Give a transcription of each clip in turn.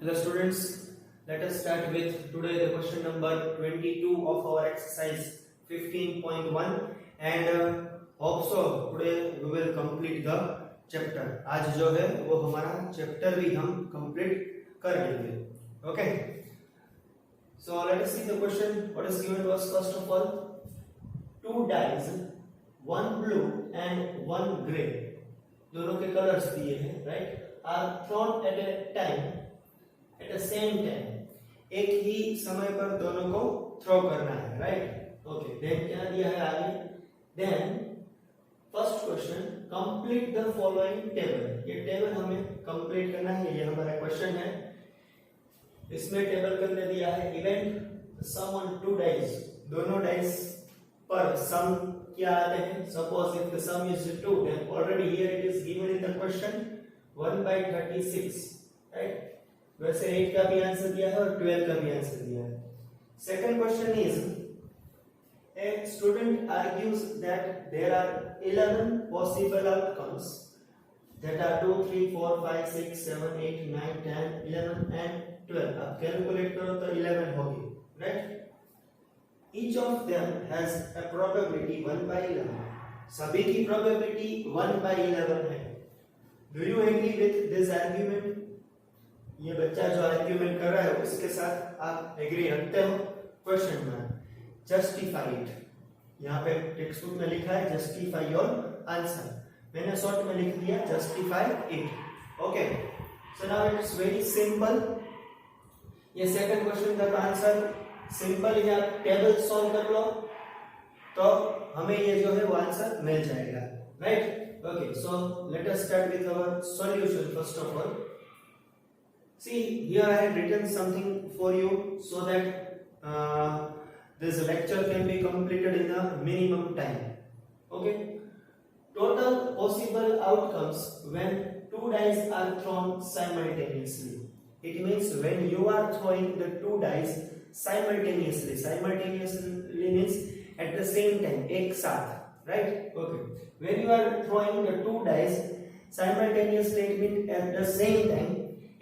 Hello students, let us start with today the question number 22 of our exercise 15.1 and hope so today we will complete the chapter. आज जो है वो हमारा chapter भी हम complete कर लेंगे. Okay, so let us see the question. What is given to us? First of all, two dice, one blue and one gray, दोनों के कलर्स दिए हैं, right, are thrown at a time at the same time. एक ही समय पर दोनों को throw करना है, राइट. ओके, देन क्या दिया है आगे? Then first question, complete the following table. ये टेबल हमें कंप्लीट करना है, ये हमारा क्वेश्चन है. इसमें टेबल के अंदर दिया है event sum on two dice, दोनों डाइस पर सम क्या आते हैं. Suppose if the sum is 2, then already here it is given in the question 1/36, right. वैसे 8 का भी आंसर दिया है और 12 का भी आंसर दिया है. Second question is, a student argues that there are 11 possible outcomes that are 2 3 4 5 6 7 8 9 10 11 and 12. अब कैलकुलेट करो तो 11 होगी, right. each of them has a probability 1/11. सभी की प्रोबेबिलिटी 1/11 है. do you agree with this argument? ये बच्चा जो आर्ग्यूमेंट कर रहा है उसके साथ आप एग्री रखते हो? Question mark. Justify it. यहाँ पे टेक्स्ट बुक में लिखा है जस्टिफाई योर आंसर, मैंने शॉर्ट में लिख दिया justify it. Okay, so now it's very simple. ये सेकंड क्वेश्चन का आंसर सिंपल है, आप टेबल सॉल्व कर लो तो हमें ये जो है वो आंसर मिल जाएगा, right. Okay, so let us start with our solution. First of all, see here I have written something for you so that this lecture can be completed in a minimum time. Okay, total possible outcomes when two dice are thrown simultaneously. It means when you are throwing the two dice simultaneously. Simultaneously means at the same time, एक साथ, right. Okay, when you are throwing the two dice simultaneously, it means at the same time,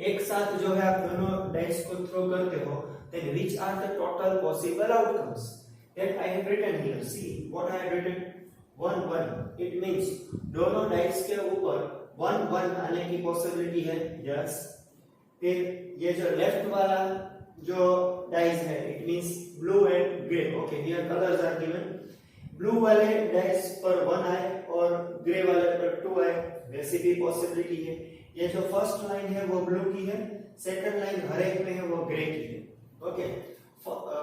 एक साथ जो है आप दोनों dice को throw करते हो, then which are the total possible outcomes that I have written here. See what I have written, 1 1. It means दोनों डाइस के ऊपर 1 1 आने की पॉसिबिलिटी है. यस. फिर ये जो लेफ्ट वाला जो डाइस है, it means blue and grey. Okay, here colours are given. Blue वाले डाइस पर 1 आए और ग्रे वाले पर 2 आए, वैसी भी पॉसिबिलिटी है. ये जो फर्स्ट लाइन है वो ब्लू की है, सेकंड लाइन हर एक में है वो ग्रे की है. ओके,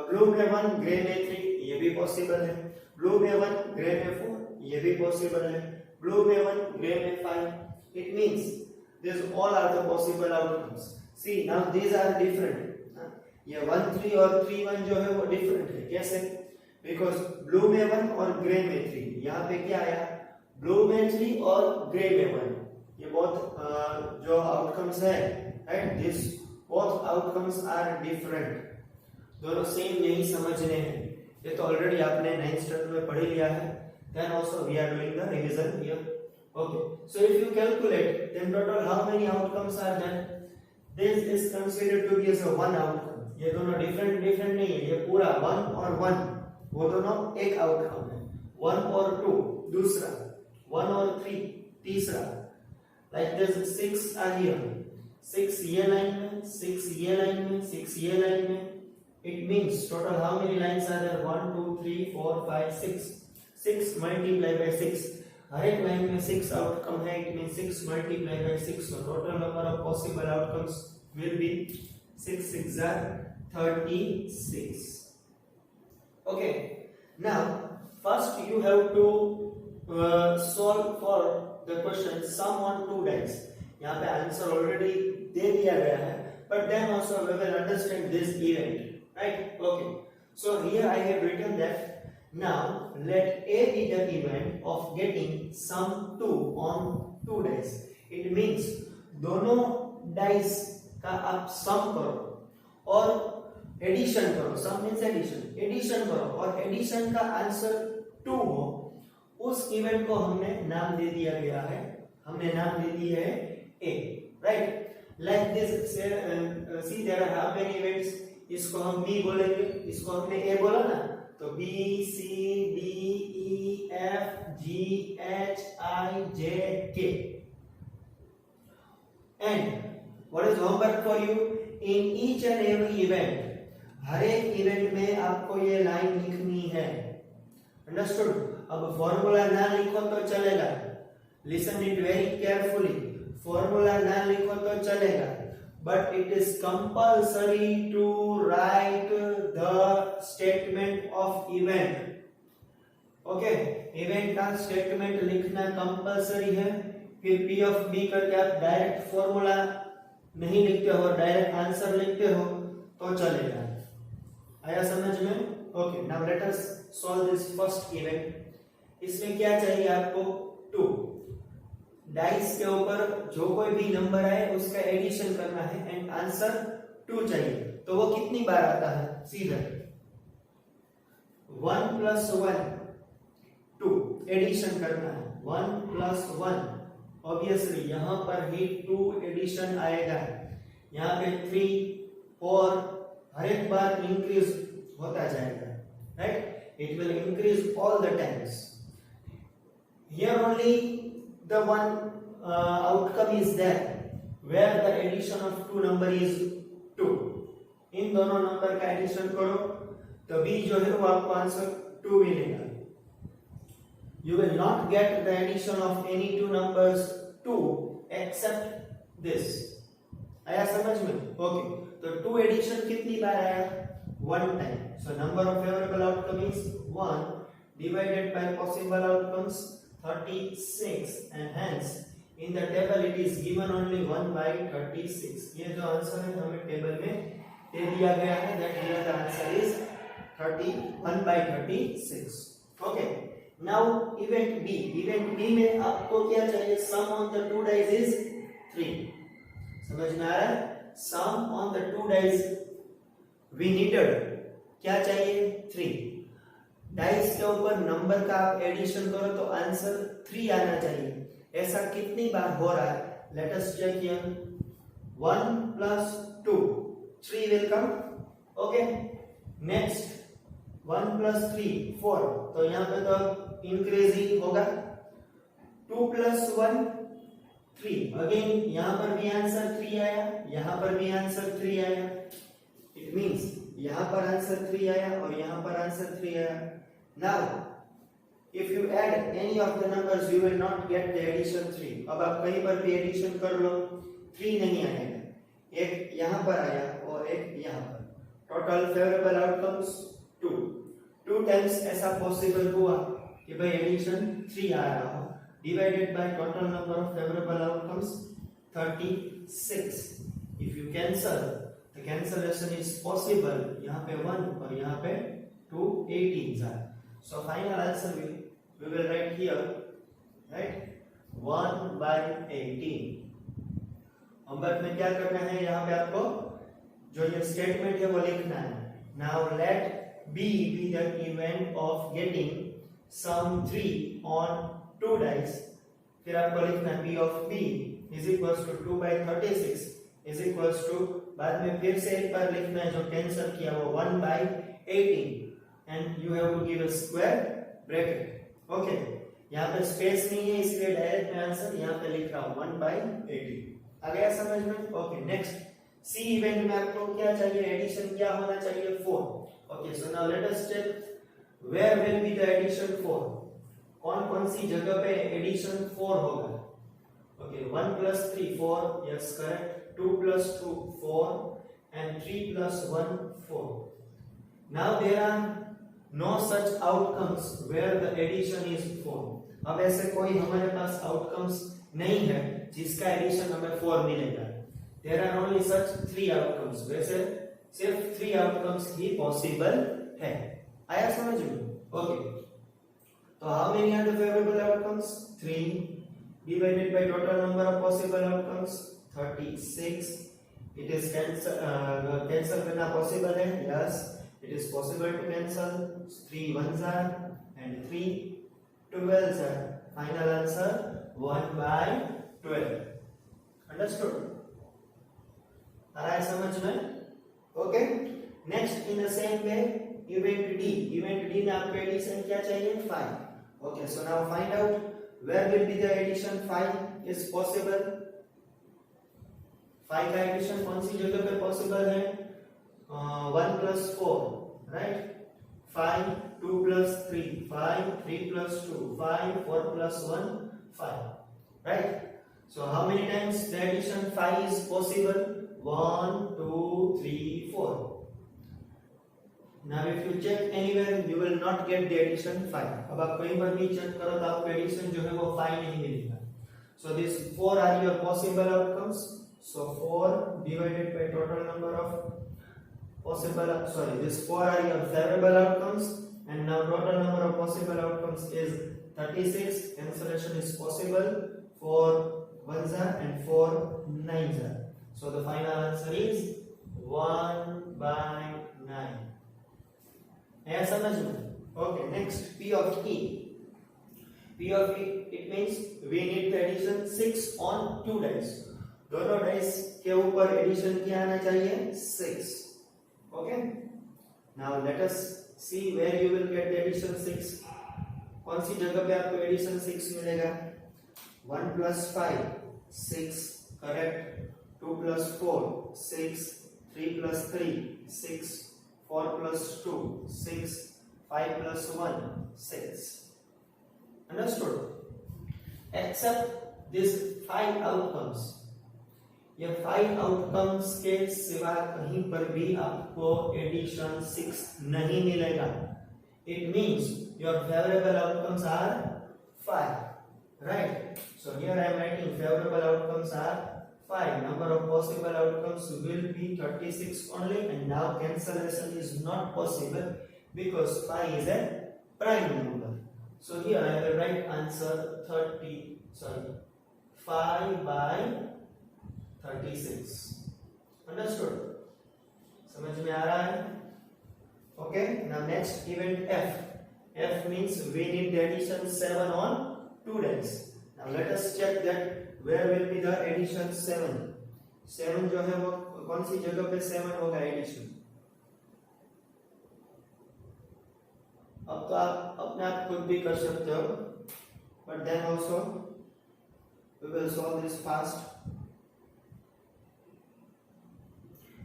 ब्लू में 1 ग्रे में 3, ये भी पॉसिबल है. ब्लू में 1 ग्रे में 4, ये भी पॉसिबल है. ब्लू में 1 ग्रे में 5. It means this all are the possible outcomes. See now these are different. ये 1 3 और 3 1 जो है वो डिफरेंट है. कैसे? बिकॉज़ ब्लू में 1 और ग्रे में 3. यहाँ पे क्या आया? ब्लू में 3 और ग्रे में 1. ये बहुत जो आउटकम्स है, right, this both outcomes are different. दोनों सेम नहीं समझने हैं. ये तो ऑलरेडी आपने 9th स्टैंडर्ड में पढ़ लिया है. Then also we are doing the revision here. Okay, so if you calculate then total how many outcomes are there. This is considered to be as a one outcome. ये दोनों different नहीं है, ये पूरा 1 और 1 वो दोनों एक आउटकम है. 1 और 2 दूसरा, 1 और 3 तीसरा. Like this 6 are here, 6 ये लाइन में, 6 ये लाइन में, 6 ये लाइन में. It means total how many lines are there? 1 2 3 4 5 6. 6 multiplied by 6. हर एक लाइन में 6 आउटकम है. It means 6 multiplied by 6. So total number of possible outcomes will be 6 6 are 36. Okay. Now first you have to solve for the question sum on two dice. यहाँ पे answer already दे दिया गया है, but then also we will understand this event, right? Okay, so here I have written that now let A be the event of getting sum 2 on two dice. It means दोनों dice का आप सम करो और addition करो. सम means addition करो और addition का answer 2 हो. उस इवेंट को हमने नाम दे दिया गया है, हमने नाम दे दी है A, right. Like this see there are how many events, इसको हम बी बोलेंगे, इसको हमने ए बोला ना, तो B C D E F G H I J K. And what is homework for you, in each and every event, हर एक इवेंट में आपको ये लाइन लिखनी है, अंडरस्टूड। अब फॉर्मूला ना लिखो तो चलेगा, listen it very carefully, formula ना लिखो तो चलेगा, but it is compulsory to write the statement of event. Okay, event का statement लिखना कंपलसरी है। फिर P of B करके आप डायरेक्ट फॉर्मूला नहीं लिखते हो, डायरेक्ट आंसर लिखते हो तो चलेगा। आया समझ में? Okay, now let us solve this first event. इसमें क्या चाहिए आपको? 2 डाइस के ऊपर जो कोई भी नंबर आए उसका एडिशन करना है एंड आंसर 2 चाहिए। तो वो कितनी बार आता है? सीधा 1 + 1 2 एडिशन करना है, 1 + 1 ऑब्वियसली यहां पर ही 2 एडिशन आएगा, यहां पे 3 4 हर एक बार इंक्रीज होता जाएगा, right? It will increase all the times. Here only the one outcome is there where the addition of 2 number is 2। इन दोनों नंबर का एडिशन करो तो b जो है वो आपको आंसर 2 मिलेगा। You will not get the addition of any 2 numbers 2 except this। आया समझ में? ओके, तो 2 एडिशन कितनी बार आया? 1 time. So number of favorable outcome is 1 divided by possible outcomes 36, and hence in the table it is given only 1/36। ये जो answer है हमें टेबल में दे दिया गया है, that here the answer is 1/36। Okay, now event B। event B में आपको क्या चाहिए? sum on the 2 dice is 3। समझ में आ रहा है? sum on the 2 dice we needed क्या चाहिए? 3। डाइस के ऊपर नंबर का आप एडिशन करो तो आंसर 3 आना चाहिए। ऐसा कितनी बार हो रहा है? Let us check here. 1 + 2 3 will come. Okay, next 1 + 3 4, तो यहां पे तो इंक्रीज ही होगा। 2 + 1 3, अगेन यहां पर भी आंसर 3 आया, यहां पर भी आंसर 3 आया। इट मींस यहां पर आंसर 3 आया और यहां पर आंसर 3 आया। Now, if you add any of the numbers, you will not get the addition 3। अब आप कहीं पर भी एडिशन कर लो 3 नहीं आएगा, एक यहाँ पर आया और एक यहाँ पर। Total favourable outcomes 2। 2 टाइम्स ऐसा पॉसिबल हुआ कि भाई एडिशन 3 आ रहा हो, divided by total number of favourable outcomes 36। If you cancel, the cancellation is possible। यहाँ पे 1 और यहाँ पे 2 18s are। So final answer we will write here, right? 1/18। Homework में क्या करना है? यहाँ पे आपको जो ये स्टेटमेंट है वो लिखना है। Now let B be the event of getting sum 3 on 2 dice। फिर आपको लिखना है P of B is equals to 2/36 is equals to, बाद में फिर से एक बार लिखना है जो कैंसिल किया वो 1/18 and you have to give a square bracket। okay, यहाँ पे स्पेस नहीं है इसलिए डायरेक्ट मैं आंसर यहाँ पे लिख रहा हूँ 1/18। आ गया समझ में? ओके, नेक्स्ट सी इवेंट में आपको क्या चाहिए? एडिशन क्या होना चाहिए? 4। Okay, so now let us check where will be the addition 4। कौन कौन सी जगह पे एडिशन 4 होगा? Okay, 1 + 3 4, yes correct. 2 + 2 4 and 3 + 1 4। now there are no such outcomes where the addition is 4। अब ऐसे कोई हमारे पास आउटकम्स नहीं है जिसका एडिशन हमें 4 मिलेगा। there are only such 3 outcomes। वैसे सिर्फ 3 आउटकम्स ही पॉसिबल है। आया समझ में? ओके, तो how many are the favorable outcomes? 3 divided by total number of possible outcomes 36। it is cancel करना possible है? yes, it is possible to cancel। 3 1s are and 3 12s are। final answer 1/12। understood? आ रहा है समझ में? Okay, next in the same way event D में आपको addition क्या चाहिए? 5. Okay, so now find out where will be the addition 5 is possible. 5 का addition कौन सी जगह पे पॉसिबल है? 1 plus 4, right? 5, 2 plus 3, 5, 3 plus 2, 5, 4 plus 1, 5, right? So how many times the addition 5 is possible? 1, 2, 3, 4. Now if you check anywhere you will not get the addition 5. अब आप कहीं पर भी चेक करो तो आपको एडिशन जो है वो 5 नहीं मिलेगा. So these 4 are your possible outcomes. So 4 divided by total number of possible, these 4 are your favorable outcomes, and now total number of possible outcomes is 36. Cancellation is possible. 4 ones are and 4 nines are. So the final answer is 1/9. है समझ में? Okay, next P of E. P of E, it means we need the addition 6 on 2 dice. दोनों dice के ऊपर addition क्या आना चाहिए? 6. Okay, now let us see where you will get the addition 6. कौन सी जगह पे आपको एडिशन 6 मिलेगा? 1 plus 5, 6, correct. 2 plus 4, 6. 3 plus 3, 6. 4 plus 2, 6. 5 plus 1, 6. Understood? Except these 5 outcomes. ये 5 आउटकम्स के सिवा कहीं पर भी आपको एडिशन 6 नहीं मिलेगा. It means your favourable outcomes are 5, right? So here I am writing favourable outcomes are 5. Number of possible outcomes will be 36 only, and now cancellation is not possible because 5 is a prime number. So here I will write answer 5/36. Understood? समझ में आ रहा है? Okay, now next event F. F means we need the addition 7 on 2 dice. Now let us check that where will be the addition 7. 7 जो है वो कौन सी जगह पे 7 होगा एडिशन? अब तो आप अपने आप खुद भी कर सकते हो, but then also we will solve this fast.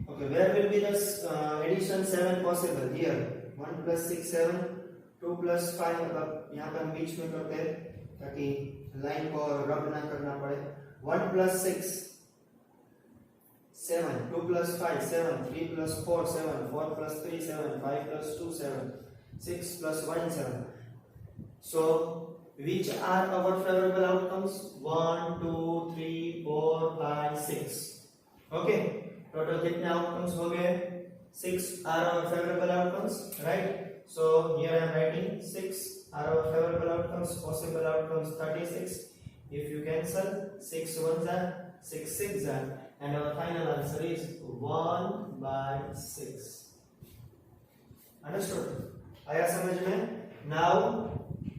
Okay, where will be this addition 7 possible? Here 1 plus 6 7, 2 plus 5. अब यहाँ पे हम बीच में करते हैं ताकि लाइन को रब ना करना पड़े. 1 plus 6 7, 2 plus 5 7, 3 plus 4 7, 4 plus 3 7, 5 plus 2 7, 6 plus 1 7. So which are our favorable outcomes? 1 2 3 4 5 6. Okay, total कितने आउटकम्स हो गए? 6 are our favorable outcomes, right? So here I am writing 6 are our favorable outcomes. Possible outcomes 36. If you cancel, 6 ones are 6 6 are, and our final answer is 1/6. Understood? आया समझ में? Now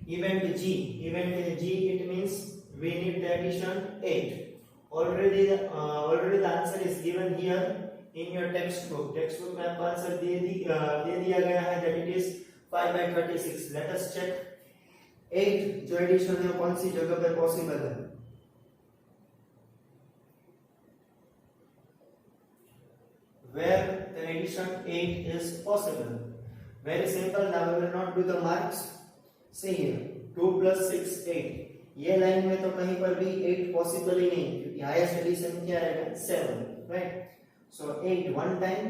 event G. Event G, it means we need the addition 8. Already the answer is given here in your textbook. Textbook में आपको answer दे दिया गया है that it is 5/36. Let us check 8 जो addition है कौन सी जगह पे पॉसिबल है? Where the addition 8 is possible? Very simple. Now we will not do the marks. See here 2 plus 6 8. ये लाइन में तो कहीं पर भी 8 पॉसिबल ही नहीं, क्योंकि हाईएस्ट एडिशन क्या रहेगा? 7, right? So 8 1 time,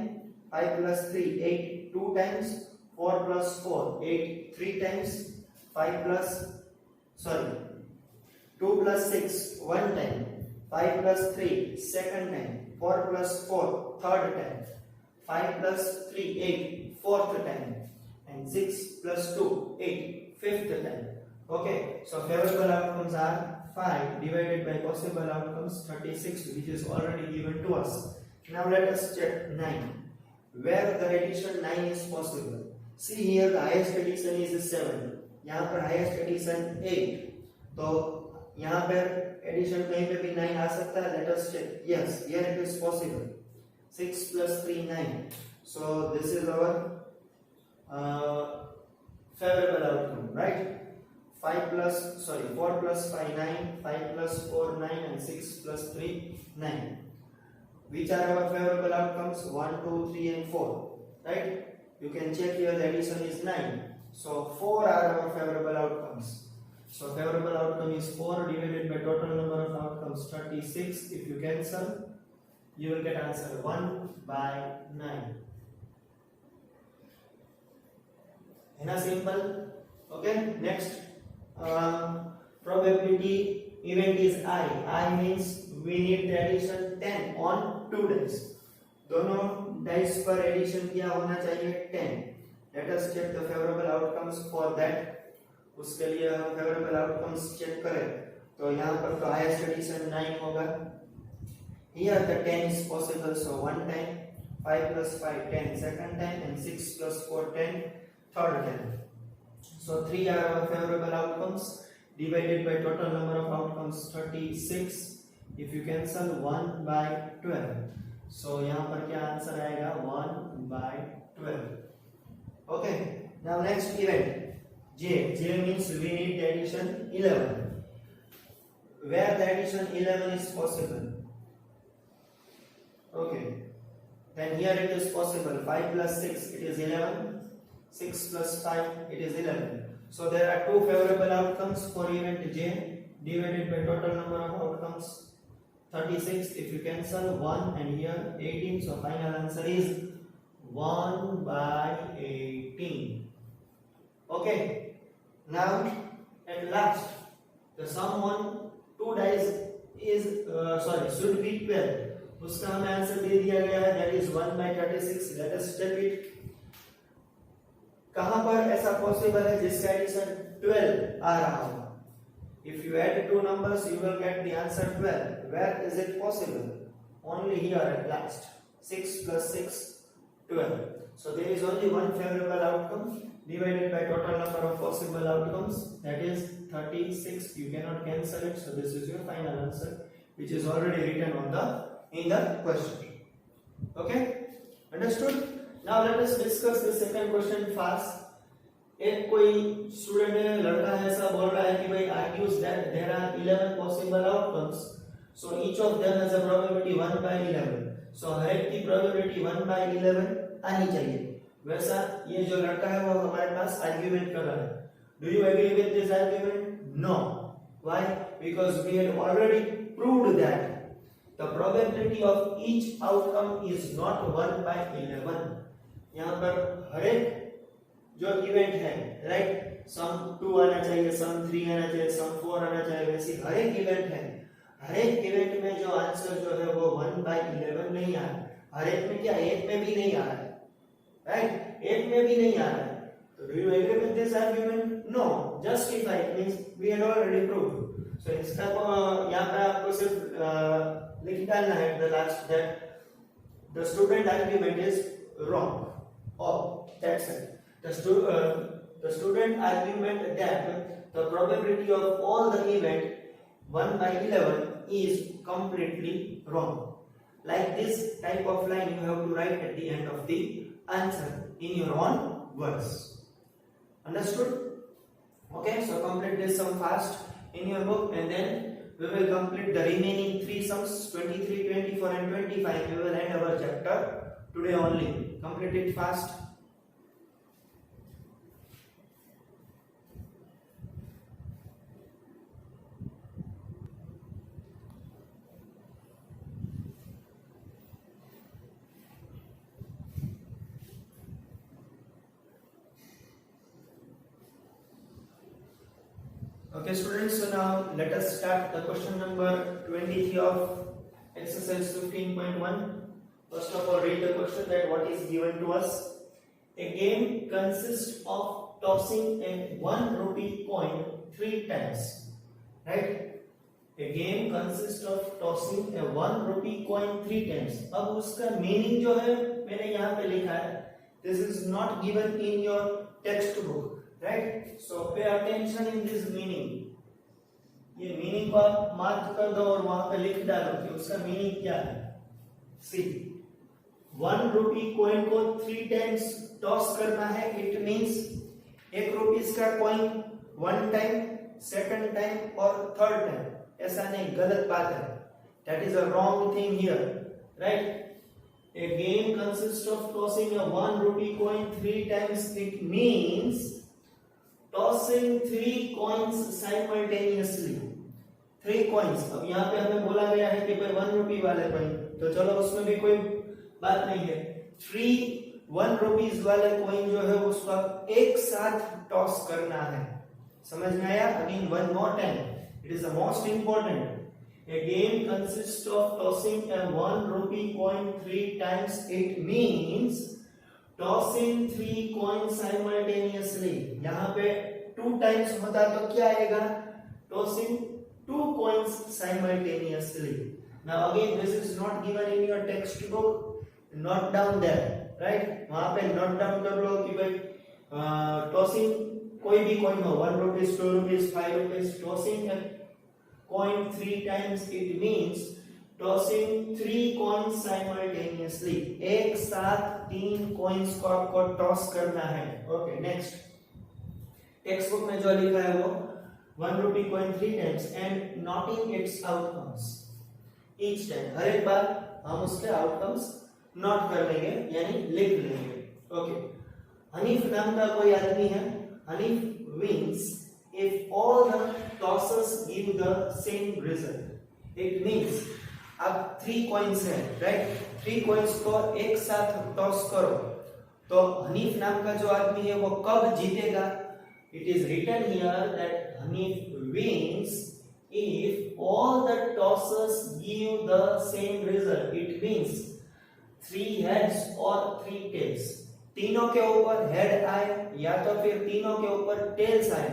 5 plus 3 8 2 times, 4 plus 4 8 3 times, 2 plus 6 1 time, 5 plus 3 second time, 4 plus 4 third time, 5 plus 3 8 fourth time, and 6 plus 2 8 fifth time. Okay, so favorable outcomes are 5 divided by possible outcomes 36, which is already given to us. Now let us check 9. Where the addition 9 is possible? See here the highest addition is 7. यहाँ पर highest addition 8. तो यहाँ पर addition कहीं पे भी 9 आ सकता है. Let us check. Yes, here it is possible. 6 plus 3 9. So this is our favorable outcome, right? 4 plus 5 9, 5 plus 4 9, and 6 plus 3 9. Which are our favorable outcomes? 1 2 3 and 4, right? You can check here, the addition is 9, so 4 are our favorable outcomes. So favorable outcome is 4 divided by total number of outcomes 36. If you cancel, you will get answer 1 by 9. Is simple? Okay, next probability event is I. I means we need the addition 10 on 2 dice. दोनों dice पर addition क्या होना चाहिए? 10. Let us check the favorable outcomes for that. उसके लिए हम favorable outcomes check करें. तो यहाँ पर तो highest addition 9 होगा. Here the 10 is possible, so one time, 5 plus 5 10 second time, and 6 plus 4 10 third time. So 3 are our favorable outcomes divided by total number of outcomes 36. If you cancel 1 by 12, so यहाँ पर क्या answer आएगा? 1 by 12. Okay, now next event J. J means we need the addition 11. Where the addition 11 is possible? Okay, then here it is possible. 5 plus 6, it is 11. 6 plus 5, it is 11. So there are two favorable outcomes for event J divided by total number of outcomes 36. If you cancel 1 and here 18, so final answer is 1 by 18. Okay, now at last the sum on 2 dice is should be 12. उसका हमें answer दे दिया गया है, that is 1 by 36. Let us check it. कहां पर ऐसा possible है जिसका एडिशन 12 आ रहा हो? If you add two numbers, you will get the answer 12. Where is it possible? Only here at last. 6 plus 6, 12. So there is only one favorable outcome divided by total number of possible outcomes, that is 36. You cannot cancel it, so this is your final answer, which is already written on in the question. Okay, understood? Now let us discuss the second question fast. एक कोई student लड़का है ऐसा बोल रहा है कि भाई argues that there are 11 possible outcomes, so each of them has a probability 1 by 11. So हर एक की probability 1 by 11 आनी चाहिए. वैसा ये जो लड़का है वो हमारे पास argument कर रहा है. Do you agree with this argument? No. Why? Because we had already proved that the probability of each outcome is not 1 by 11. यहाँ पर हर एक जो इवेंट है, राइट, सम 2 आना चाहिए, सम 3 आना चाहिए, सम 4 आना चाहिए, वैसे हर एक इवेंट है. हर एक इवेंट में जो आंसर जो है वो 1 by 11 नहीं आ रहा है. हर एक में क्या, एक में भी नहीं आ रहा है, राइट, एक में भी नहीं आ रहा है. तो do you agree with this argument? No. Justify means we had already proved. So इसका यहाँ पे आपको सिर्फ लिख डालना है the last that the student argument is wrong. Oh, that's it. The student argument that the probability of all the event 1 by 11 is completely wrong. Like this type of line you have to write at the end of the answer in your own words. Understood? Okay, so complete this sum fast in your book, and then we will complete the remaining 3 sums 23, 24 and 25. We will end our chapter today only. Complete it fast. Okay students, so now let us start the question number 23 of exercise 15.1. First of all, read the question that what is given to us. A game consists of tossing a 1 rupee coin 3 times. Right? A game consists of tossing a 1 rupee coin 3 times. अब उसका meaning जो है मैंने यहाँ पे लिखा है. This is not given in your textbook. Right? So pay attention in this meaning. ये meaning को आप मार्क कर दो और वहां पे लिख डालो कि उसका meaning क्या है. See. 1 रुपी कॉइन को 3 टाइम्स टॉस करना है, इट मींस 1 रुपीस का कॉइन 1 टाइम, सेकंड टाइम और थर्ड टाइम, ऐसा नहीं, गलत बात है, that is a wrong thing here, right? A game consists of tossing a 1 rupee coin 3 times. It means tossing 3 coins simultaneously. 3 coins. अब यहाँ पे हमें बोला गया है कि भाई 1 रुपी वाले कॉइन, तो चलो उसमें भी कोई बात नहीं है, 3 1 रुपीस वाले कॉइन जो है उसको एक साथ टॉस करना है, समझ में आया? Again one more time, it is the most important. A game consists of tossing a 1 rupee coin 3 times. It means tossing 3 coins simultaneously. यहाँ पे 2 times होता तो क्या आएगा? Tossing 2 coins simultaneously. Now again, this is not given in your textbook. Note down there, right? वहाँ पे note down कर लो कि भाई tossing कोई भी coin हो, 1 rupees, 2 rupees, 5 rupees, tossing a coin 3 times, it means tossing 3 coins simultaneously. एक साथ 3 coins को आपको टॉस करना है. Okay, next. टेक्स्ट बुक में जो लिखा है वो 1 rupee coin 3 times and noting its outcomes each time. हर एक बार हम उसके आउटकम्स नोट कर लेंगे, यानी लिख लेंगे. ओके, हनीफ नाम का कोई आदमी है. Hanif wins if all the tosses give the same result. It means अब 3 coins है, right? 3 coins को एक साथ टॉस करो तो हनीफ नाम का जो आदमी है वो कब जीतेगा? It is written here that Hanif wins if all the tosses give the same result. It means 3 heads or 3 tails. तीनों के ऊपर हेड आए या तो फिर तीनों के ऊपर टेल्स आए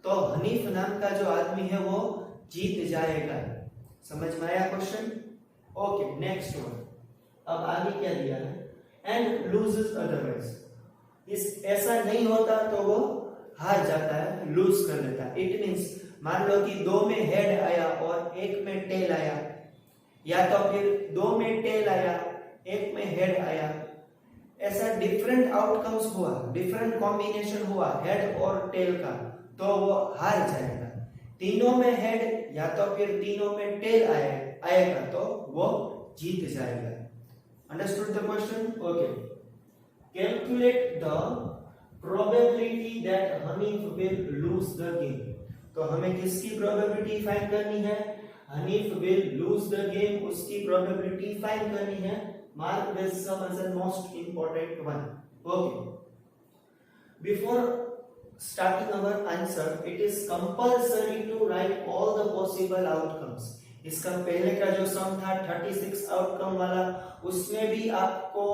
तो हनीफ नाम का जो आदमी है वो जीत जाएगा. समझ में आया क्वेश्चन? Okay, next one. अब आगे क्या दिया है? And loses otherwise. इस ऐसा नहीं होता तो वो हार जाता है, लूज कर लेता है. इट मींस मान लो कि 2 में हेड आया और 1 में टेल आया, या तो फिर 2 में टेल आया 1 में हेड आया, ऐसा डिफरेंट आउटकम्स हुआ, डिफरेंट कॉम्बिनेशन हुआ हेड और टेल का, तो वो हार जाएगा. तीनों में हेड या तो फिर तीनों में टेल आएगा तो वो जीत जाएगा. Understood the question? Okay. Calculate the probability that Hanif will lose the game. तो हमें किसकी प्रोबेबिलिटी फाइंड करनी है? Hanif will lose the game, उसकी प्रोबेबिलिटी फाइंड करनी है. Mark this sum as the most important one. Okay, before starting our answer, it is compulsory to write all the possible outcomes. इसका पहले का जो सम था 36 आउटकम वाला, उसमें भी आपको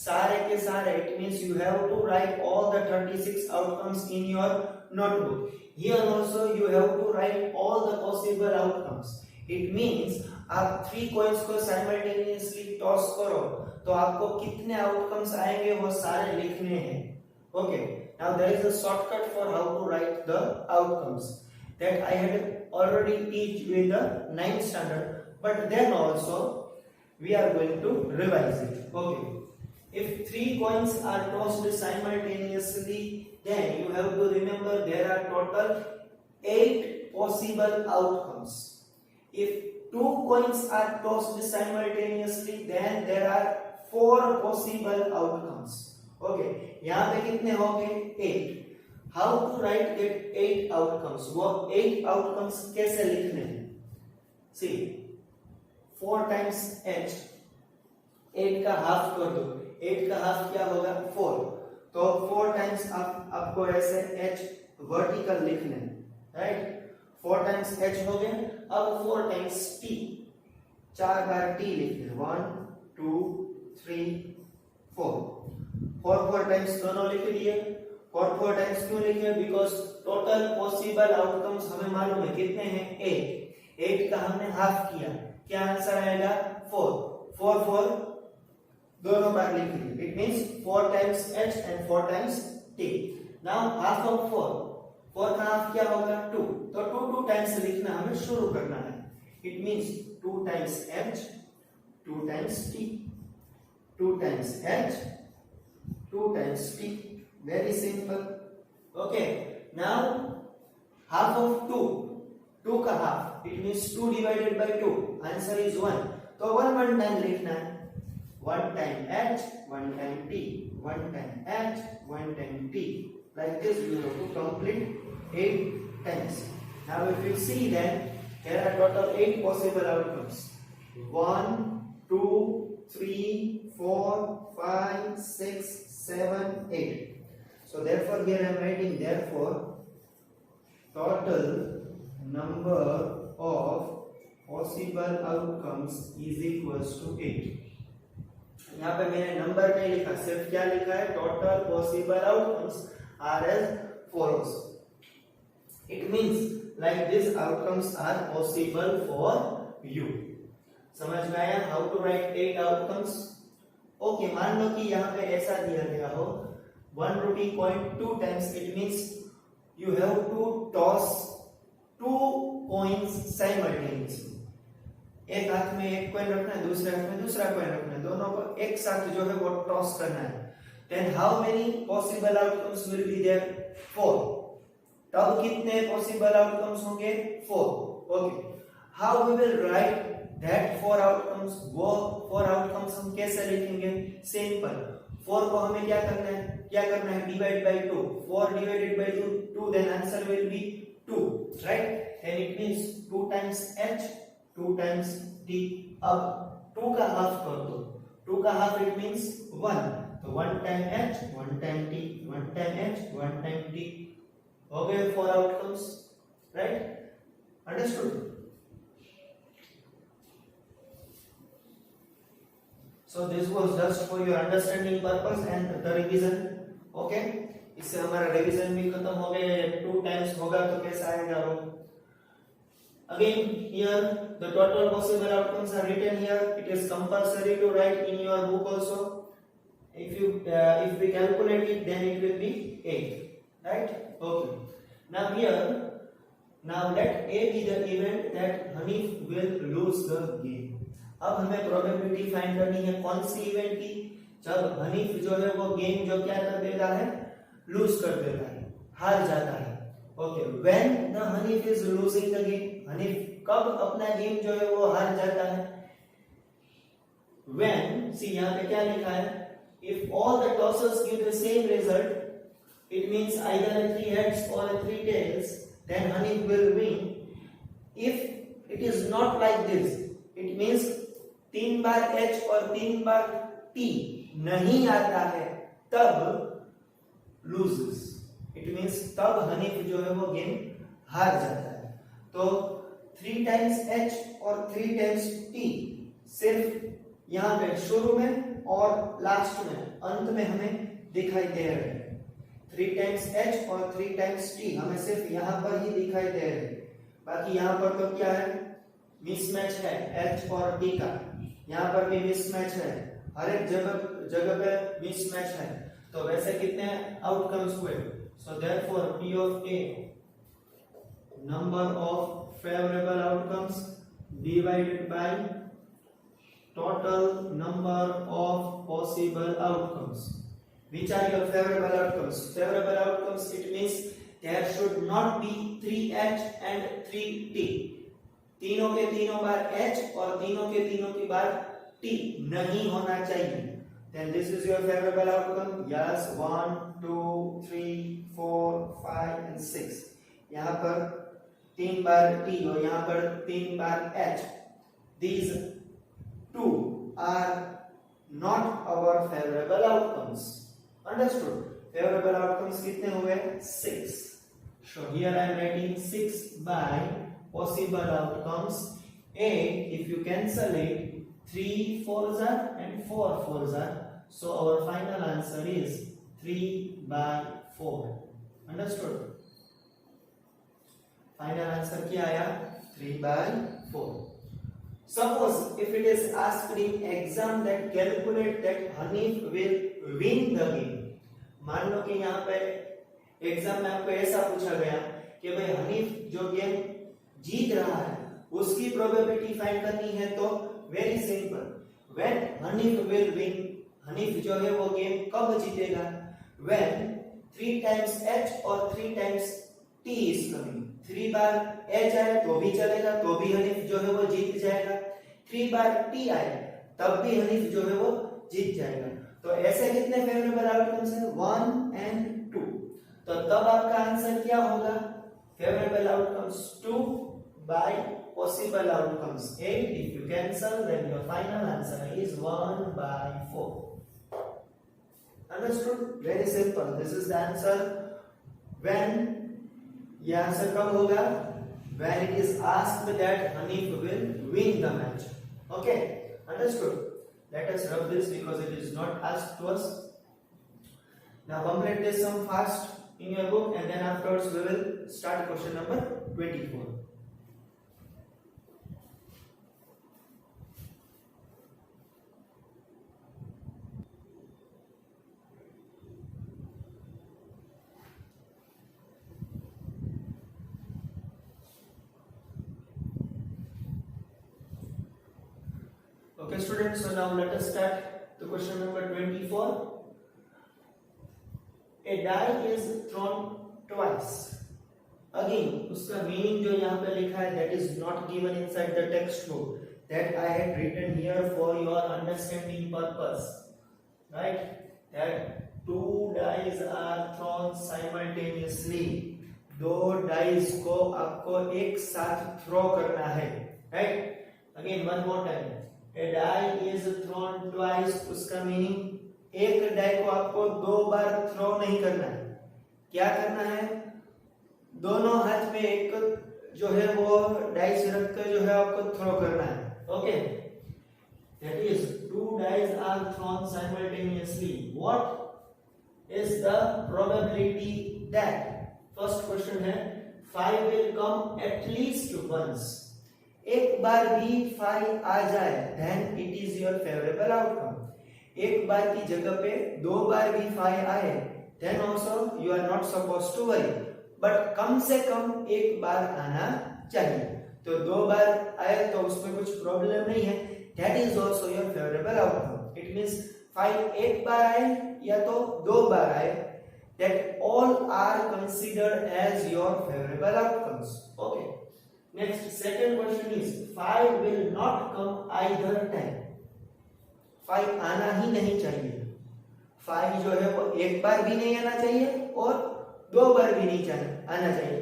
सारे के सारे, it means you have to write all the 36 outcomes in your notebook. Here also you have to write all the possible outcomes. It means आप 3 coins को simultaneously toss करो तो आपको कितने आउटकम्स आएंगे वो सारे लिखने हैं. Okay. Now there is a shortcut for how to write the outcomes that I had already teach you in the 9th standard, but then also we are going to revise it. Okay. If 3 coins are tossed simultaneously, then you have to remember there are total 8 possible outcomes. If 2 coins are tossed simultaneously, then there are 4 possible outcomes. Okay, यहाँ पे कितने हो गए? 8. How to write that 8 outcomes? वो 8 outcomes कैसे लिखने हैं? सी, 4 times h, 8 का हाफ कर दो. 8 का हाफ क्या होगा? 4. तो 4 टाइम्स आपको ऐसे h वर्टिकल लिखने हैं, राइट? 4 टाइम्स h हो गए. अब 4 टाइम्स t, 4 बार t लिखने. 1 2 3 4. 4 टाइम्स दोनों लिख दिए. 4 टाइम्स क्यों लिखे? बिकॉज टोटल पॉसिबल आउटकम्स हमें मालूम है कितने हैं? 8. 8 का हमने हाफ किया, क्या आंसर आएगा? 4. 4 दोनों बार लिख दिए. It means 4 times h and 4 times t. Now half of 4 का हाफ क्या होगा? 2. तो 2 टाइम्स लिखना हमें शुरू करना है. It means 2 times h, 2 times t, 2 2 times h, 2 times t. Very simple. Okay, now half of 2, 2 का half, it means 2 divided by 2, answer is 1. तो 1 टाइम लिखना है, 1 time h, 1 time t, 1 time h, 1 time t. Like this we have to complete 8 times. Now if you see that there are total 8 possible outcomes. 1, 2, 3, 4, 5, 6, 7, 8. So therefore here I am writing, therefore total number of possible outcomes is equals to 8. यहाँ पे मैंने number नहीं लिखा, सिर्फ क्या लिखा है, total possible outcomes are as follows. It means like these outcomes are possible for you. समझ में आया how to write 8 outcomes? Okay, मान लो कि यहाँ पे ऐसा दिया गया हो 1 rupee coin 2 times, it means you have to toss 2 coins simultaneously. एक हाथ में एक कॉइन रखना है, दूसरे हाथ में दूसरा कॉइन रखना है, दोनों को एक साथ जो है वो टॉस करना है. Then how many possible outcomes will be there? 4. तब कितने possible outcomes होंगे? 4. Okay. How we will write that 4 outcomes? वो 4 outcomes हम कैसे लिखेंगे? Simple. 4 को हमें क्या करना है? Divide by 2. 4 divided by 2, then answer will be 2, right? And it means 2 times h, 2 times t. अब 2 का half कर दो. 2 का half it means 1. तो 1 time h, 1 time t, 1 time h, 1 time t. हो गए 4 outcomes, right? Understood? So this was just for your understanding purpose and the revision. Okay? इससे हमारा revision भी खत्म हो गया. 2 times होगा तो कैसा आएगा वो? Again here the total possible outcomes are written here. It is compulsory to write in your book also. If we calculate it, then it will be 8, right? Okay. Now let A be the event that Hanif will lose the game. अब हमें probability find करनी है कौन सी event की, जब हनीफ जो है वो गेम जो क्या कर देता है, लूज कर देता है, हार जाता है. Okay, when the Hanif is losing the game, Hanif कब अपना गेम जो है वो हार जाता है? व्हेन, सी यहाँ पे क्या लिखा है, if all the tosses give the same result, it means either a 3 heads or a 3 tails, then Hanif will win. If it is not like this, it means 3 bar h और 3 बार t नहीं आता है, तब loses. It means तब हनीफ जो है वो game हार जाता है. तो 3 times h और 3 times t सिर्फ यहाँ पे शुरू में और लास्ट में, अंत में हमें दिखाई दे रहे हैं. 3 times h और 3 times t हमें सिर्फ यहाँ पर ही दिखाई दे रहे हैं. बाकी यहाँ पर तो क्या है, मिसमैच है h और t का. यहाँ पर भी मिसमैच है, हर एक जगह पे मिसमैच है. तो वैसे कितने आउटकम्स हुए? So therefore p of a, number of favorable outcomes divided by total number of possible outcomes. Which are your favorable outcomes? Favorable outcomes, it means there should not be 3h and 3t. तीनों के तीनों बार h और तीनों के तीनों की बार t नहीं होना चाहिए. Then this is your favorable outcome. Yes, 1, 2, 3, 4, 5 and 6. यहाँ पर 3 बार t और यहाँ पर 3 बार h. These two are not our favorable outcomes. Understood? Favorable outcomes कितने हुए? 6. So here I am writing 6 by possible outcomes. A, if you cancel it, 3 4s are and 4 4s are. So our final answer is 3 by 4. Understood? Final answer क्या आया? 3 by 4. Suppose if it is asked in exam that calculate that Hanif will win the game. मान लो कि यहाँ पे exam में आपको ऐसा पूछा गया कि भाई हनीफ जो गेम जीत रहा है उसकी प्रोबेबिलिटी फाइंड करनी है. तो very simple, when Hanif will win, Hanif जो है वो गेम कब जीतेगा? When 3 times H और 3 times T is coming. 3 bar H आए तो भी चलेगा, तो भी हनीफ जो है वो जीत जाएगा। 3 बार T आए तब भी हनीफ जो है वो जीत जाएगा। तो ऐसे कितने फेवरेबल आउटकम्स हैं? 1 and 2। तो तब आपका आंसर क्या होगा? Favourable outcomes 2 by possible outcomes 8. If you cancel, then your final answer is 1 by 4. Understood? Very simple. This is the answer. When ये आंसर कब होगा? When it is asked that Hanif will win the match. Okay? Understood? Let us rub this because it is not asked to us. Now complete this sum fast in your book, and then afterwards we will start question number 24. Okay students, so now let us start the question number 24. A die is thrown twice. Again, उसका meaning जो यहाँ पे लिखा है that is not given inside the textbook, that I had written here for your understanding purpose, right? That 2 dice are thrown simultaneously. 2 dice को आपको एक साथ throw करना है, right? Again one more time. A die is thrown twice. उसका meaning एक die को आपको 2 बार थ्रो नहीं करना है। क्या करना है? दोनों हाथ में एक जो है वो डाइस रखकर जो है आपको थ्रो करना है। Okay, that is 2 dice are thrown simultaneously. What is the probability that? First question है 5 will come at least once. एक बार भी 5 आ जाए then it is your favorable outcome. एक बार की जगह पे 2 बार भी 5 आए then also you are not supposed to worry, but कम से कम एक बार आना चाहिए। तो 2 बार आए तो उसमें कुछ प्रॉब्लम नहीं है, that is also your favorable outcome. It means 5 एक बार आए या तो 2 बार आए, that all are considered as your favorable outcomes. Okay. Next, second question is 5 will not come either time. 5 आना ही नहीं चाहिए। 5 जो है वो एक बार भी नहीं आना चाहिए और 2 बार भी नहीं आना चाहिए।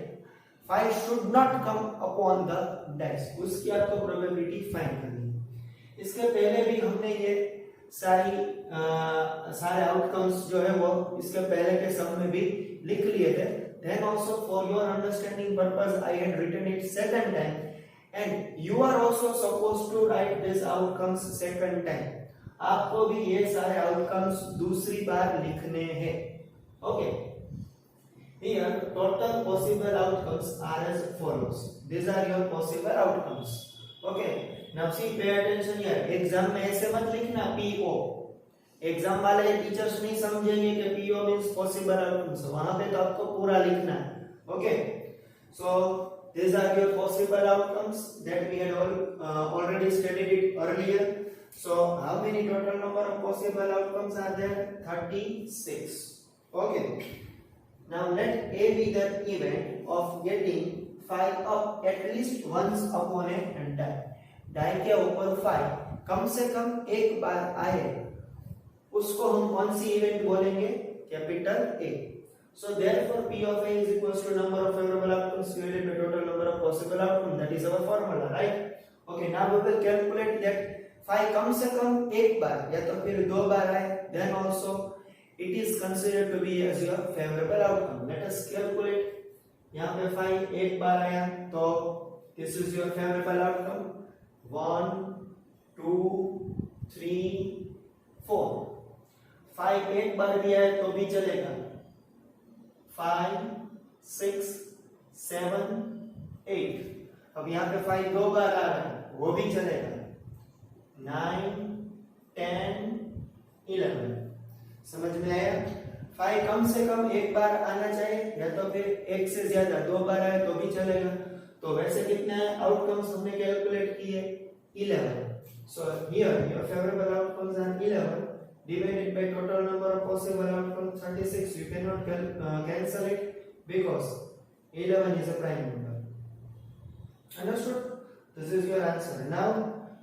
5 should not come upon the dice. उसकी आपको प्रोबेबिलिटी फाइंड करनी है। इसके पहले भी हमने ये सारे आउटकम्स जो है वो इसके पहले के सम में भी लिख लिए थे। Then also for your understanding purpose I had written it second time, and you are also supposed to write these outcomes second time. आपको भी ये सारे outcomes दूसरी बार लिखने हैं। Okay. Here total possible outcomes are as follows. These are your possible outcomes. Okay. Now see, pay attention here. Exam में ऐसे मत लिखना PO. एग्जाम वाले टीचर्स नहीं समझेंगे कि पीओ मींस पॉसिबल आउटकम्स, वहां पे तो आपको पूरा लिखना है। Okay, so these are your possible outcomes that we had already studied it earlier. So how many total number of possible outcomes are there? 36. Okay, now let A be the event of getting 5 up at least once upon a die. die के ऊपर 5 कम से कम एक बार आए, उसको हम कौन सी event बोलेंगे? Capital A. So therefore P of A is equals to number of favorable outcomes divided by total number of possible outcomes. That is our formula, right? Okay, now we will calculate that 5 कम से कम एक बार या तो फिर 2 बार आए, then also it is considered to be as your favorable outcome. Let us calculate. यहाँ पे 5 एक बार आया तो this is your favorable outcome. 1 2 3 4. 5 एक बार भी आए तो भी चलेगा। 5 6 7 8। अब यहाँ पे 5 2 बार आ रहा है, वो भी चलेगा। 9 10 11। समझ में आया? 5 कम से कम एक बार आना चाहिए या तो फिर एक से ज्यादा 2 बार आए तो भी चलेगा। तो वैसे कितने आउटकम्स हमने कैलकुलेट किए? 11. So here your favorable outcomes are 11. divided by total number of possible outcome 36. You cannot cancel it because 11 is a prime number. Understood? This is your answer. Now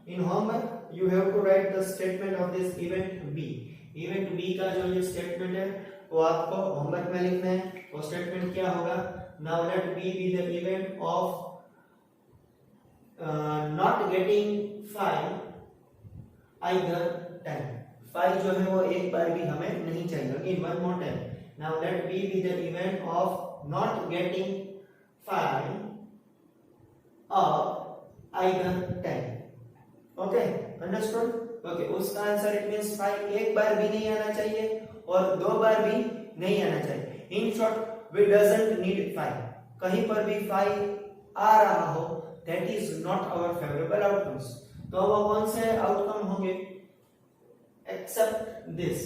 in homework you have to write the statement of this event B. Event B का जो ये statement है वो आपको homework में लिखना है. वो स्टेटमेंट क्या होगा? Now let B be the event of not getting 5 either time. 5 जो है वो एक बार भी हमें नहीं चाहिए. Again one more time. Now let B be the event of not getting 5 of either time. Okay, understood? Okay, उसका आंसर इट मींस 5 एक बार भी नहीं आना चाहिए और 2 बार भी नहीं आना चाहिए. In short we doesn't need 5. कहीं पर भी 5 आ रहा हो that is not our favourable outcomes. तो वो कौन से आउटकम होंगे? Except this,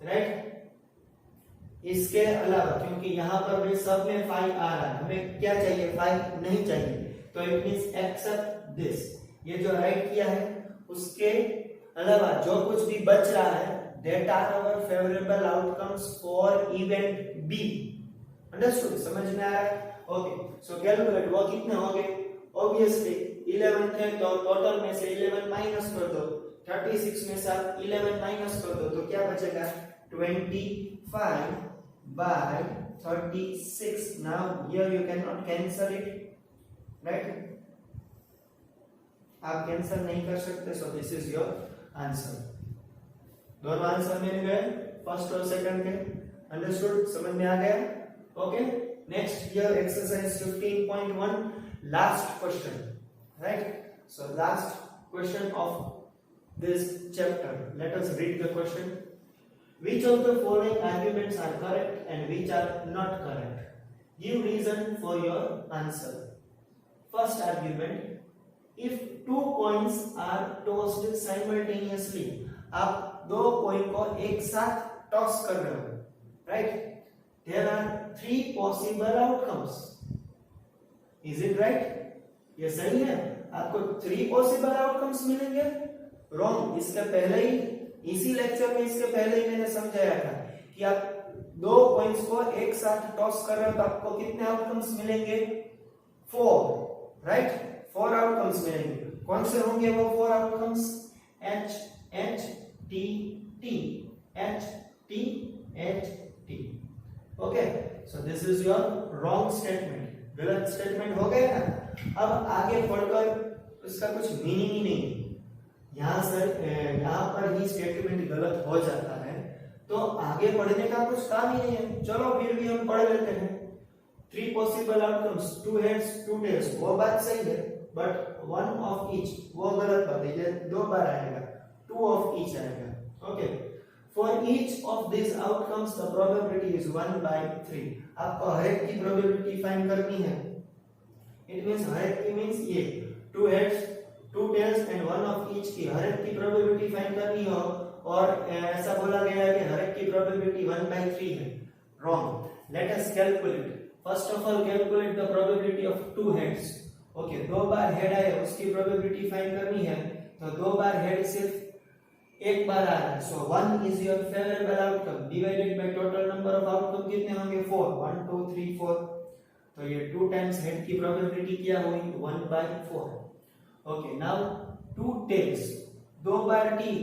right? इसके अलावा, क्योंकि यहां पर भी सब में 5 आ रहा है, हमें क्या चाहिए? 5 नहीं चाहिए. तो इट मींस एक्सेप्ट दिस. ये जो राइट किया है उसके अलावा जो कुछ भी बच रहा है that are our favorable outcomes for event B. Understood? समझ में आ रहा है? Okay. So calculate वो कितने होंगे? Obviously 11 थे तो टोटल में से 11 माइनस कर दो. 36 में से 11 माइनस कर दो तो क्या बचेगा? 25 by 36. Now here you cannot cancel it, right? आप कैंसिल नहीं कर सकते. So this is your answer. दोनों आंसर मिल गए फर्स्ट और सेकंड के. अंडरस्टूड? समझ में आ गया? Okay. Next here exercise 15.1 last question, right? So last question of this chapter. Let us read the question. Which of the following arguments are correct and which are not correct? Give reason for your answer. First argument, if two coins are tossed simultaneously, आप दो coin को एक साथ toss कर रहे हो, right? There are 3 possible outcomes. Is it right? ये सही है. आपको 3 possible outcomes मिलेंगे. Wrong. इसके पहले ही इसी लेक्चर में इसके पहले ही मैंने समझाया था कि आप दो कॉइन्स को एक साथ टॉस कर रहे हो तो आपको कितने आउटकम्स मिलेंगे? 4, राइट? 4 आउटकम्स मिलेंगे. कौन से होंगे वो 4 outcomes? H H T T H T H T. Okay, so this is your wrong statement. गलत स्टेटमेंट हो गया ना. अब आगे पढ़कर इसका कुछ मीनिंग ही नहीं. यहाँ पर ही स्टेटमेंट गलत हो जाता है तो आगे पढ़ने का कुछ काम ही नहीं है. चलो फिर भी हम पढ़ लेते हैं. 3 possible outcomes, 2 heads 2 tails, वो बात सही है. बट 1 of each वो गलत बात है. ये 2 बार आएगा. 2 of each आएगा. Okay. For each of these outcomes the probability is 1/3. आपको हर एक की प्रोबेबिलिटी फाइंड करनी है. इट मींस हर एक की मींस ये 2 heads 2 tails and 1 of each की हर एक की प्रोबेबिलिटी फाइंड करनी हो और ऐसा बोला गया है कि हर एक की प्रोबेबिलिटी 1/3 है. Wrong. Let us calculate. First of all calculate the probability of 2 heads. Okay, 2 bar head आए उसकी प्रोबेबिलिटी फाइंड करनी है तो 2 बार हेड सिर्फ एक बार आ रहा है. सो 1 is your favourable outcome divided by total number of outcome कितने होंगे? 4. 1 2 3 4. तो ये 2 टाइम्स हेड की प्रोबेबिलिटी क्या हुई? 1/4. ओके. नाउ 2 टेल्स, 2 बार टी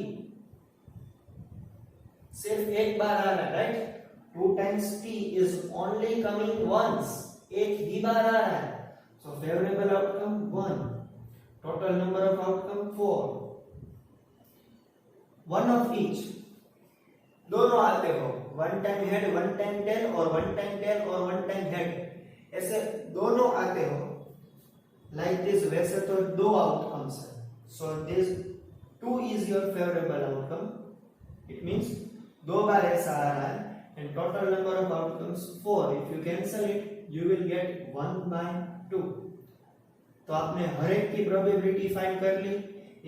सिर्फ एक बार आ रहा है, right? 2 times t is only coming once. एक ही बार आ रहा है. So favorable outcome 1. Total number of outcome 4. 1 of each. दोनों आते हो. 1 time head, 1 time tail और 1 time tail और 1 time head. ऐसे दोनों आते हो. Like this. वैसे तो 2 outcomes है. So this 2 is your favorable outcome. It means 2 बार ऐसा आ रहा है. And total number of outcomes 4. If you cancel it, you will get 1/2. तो आपने हर एक की प्रोबेबिलिटी फाइंड कर ली.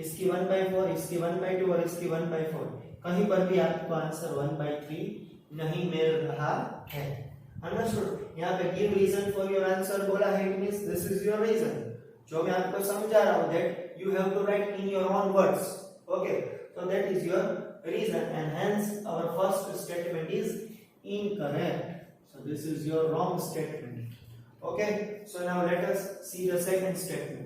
इसकी 1/4, इसकी 1/2 और इसकी 1/4. कहीं पर भी आपको आंसर 1/3 नहीं मिल रहा है. अंडरस्टूड? यहाँ पे give reason for your answer बोला है. It means this is your reason. जो मैं आपको समझा रहा हूँ that you have to write in your own words. Okay, so that is your reason, and hence our first statement is incorrect. So this is your wrong statement. Okay, so now let us see the second statement.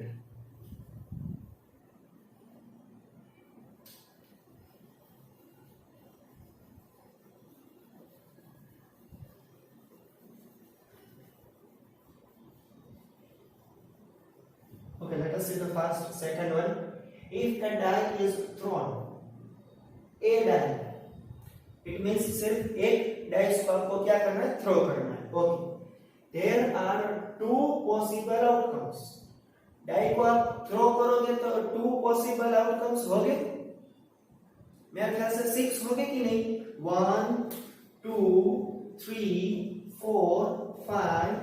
Okay, let us see the first, second one. If a die is thrown, a die, it means सिर्फ एक dice को आपको क्या करना है, throw करना है. Okay, there are two possible outcomes. Die को आप थ्रो करोगे तो टू पॉसिबल आउटकम्स होंगे. मेरे ख्याल से 6 होंगे कि नहीं. 1 2 3 4 5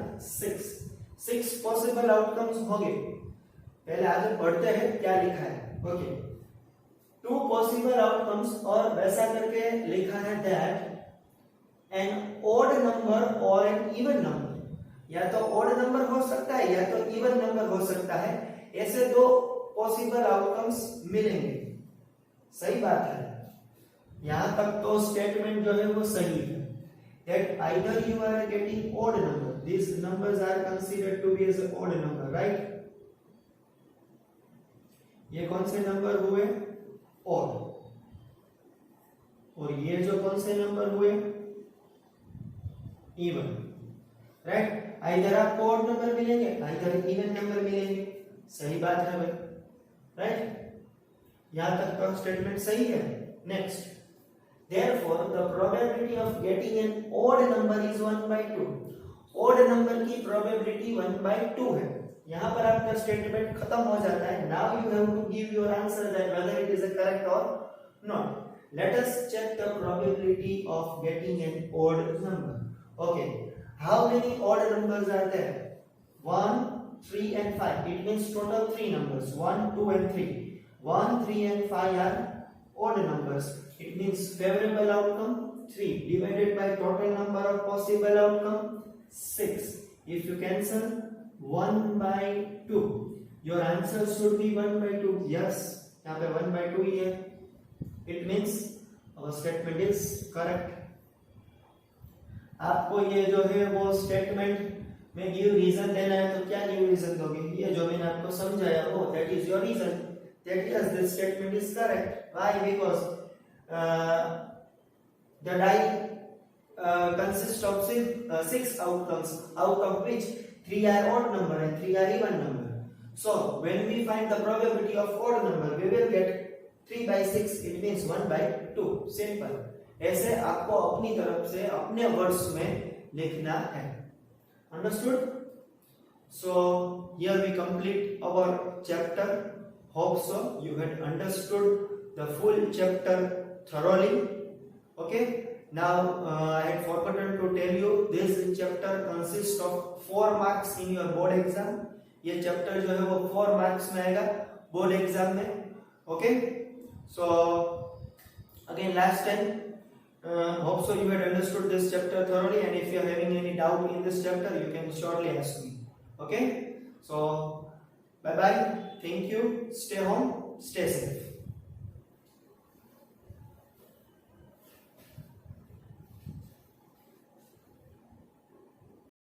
6 पॉसिबल आउटकम्स होंगे. पहले आगे बढ़ते हैं क्या लिखा है. ओके, टू पॉसिबल आउटकम्स, और वैसा करके लिखा है दैट एन ऑड नंबर और एन इवन नंबर, या तो ऑड नंबर हो सकता है या तो इवन नंबर हो सकता है. ऐसे दो पॉसिबल आउटकम्स मिलेंगे. सही बात है. यहां तक तो स्टेटमेंट जो है वो सही है. That either you are getting odd number, these numbers are considered to be as an odd number, right? ये कौन से नंबर हुए, ऑड, और ये जो कौन से नंबर हुए, इवन, राइट. आइदर आपको ऑड नंबर मिलेंगे, आइदर इवन नंबर मिलेंगे. सही बात है भाई, राइट. यहां तक का स्टेटमेंट सही है. Next, therefore the probability of getting an odd number is 1/2. Odd number की प्रोबेबिलिटी 1/2 है. यहां पर आपका स्टेटमेंट खत्म हो जाता है. Now you have to give your answer that whether it is a correct और not. Let us check the probability of getting an odd number. Okay, how many odd numbers are there? 1 3 and 5. It means total 3 numbers, 1 2 and 3. 1 3 and 5 are odd numbers. It means favorable outcome 3 divided by total number of possible outcome 6. If you cancel 1/2, your answer should be 1/2. Yes, यहाँ पे 1/2 ही है. It means our statement is correct. आपको ये जो है वो statement में give reason देना है, तो क्या गिव रीजन दोगे? ये जो मैंने आपको समझाया वो, that is your reason that yes, this statement is correct. Why? Because the die consists of 6 outcomes, out of which 3 are odd number and 3 are even number. So when we find the probability of odd number, we will get 3/6. It means 1/2. Simple. ऐसे आपको अपनी तरफ से अपने words में लिखना है. Understood? So here we complete our chapter. Hope so you had understood the full chapter thoroughly. Okay. Now I had forgotten to tell you this chapter consists of 4 marks in your board exam. ये chapter जो है वो 4 marks में आएगा board exam में. Okay, so again last time hope so you had understood this chapter thoroughly, and if you are having any doubt in this chapter you can surely ask me. Okay, so bye bye, thank you, stay home, stay safe.